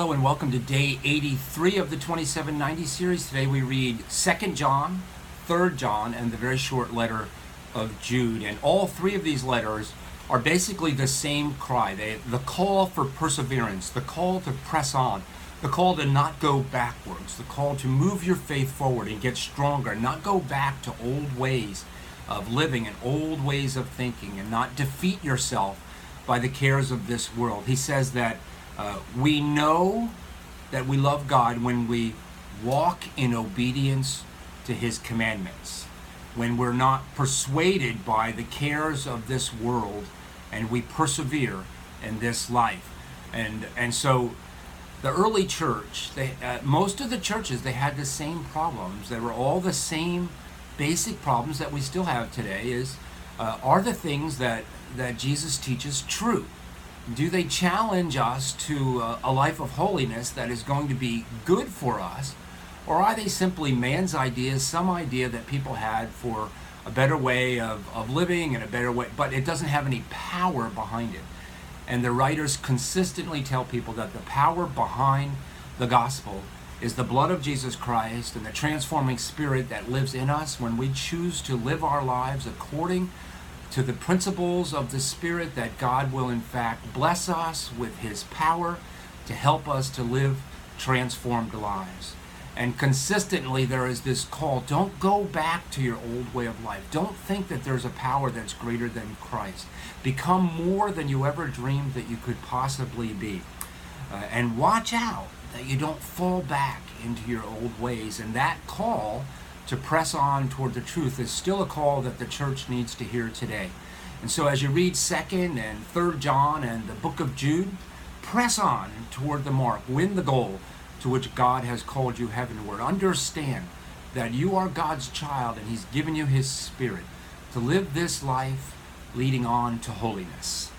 Hello and welcome to day 83 of the 2790 series. Today we read 2 John, 3 John, and the very short letter of Jude. And all three of these letters are basically the same cry. The call for perseverance, the call to press on, the call to not go backwards, the call to move your faith forward and get stronger, not go back to old ways of living and old ways of thinking, and not defeat yourself by the cares of this world. He says that we know that we love God when we walk in obedience to His commandments, when we're not persuaded by the cares of this world, and we persevere in this life. And so the early church, most of the churches, they had the same problems. They were all the same basic problems that we still have today. Are the things that Jesus teaches true? Do they challenge us to a life of holiness that is going to be good for us? Or are they simply man's ideas, some idea that people had for a better way of living and a better way, but it doesn't have any power behind it? And the writers consistently tell people that the power behind the gospel is the blood of Jesus Christ and the transforming spirit that lives in us when we choose to live our lives according to the principles of the Spirit, that God will in fact bless us with His power to help us to live transformed lives. And consistently there is this call, don't go back to your old way of life. Don't think that there's a power that's greater than Christ. Become more than you ever dreamed that you could possibly be. And watch out that you don't fall back into your old ways. And that call to press on toward the truth is still a call that the church needs to hear today. And so as you read 2nd and 3rd John and the book of Jude, press on toward the mark, win the goal to which God has called you heavenward. Understand that you are God's child and He's given you His Spirit to live this life leading on to holiness.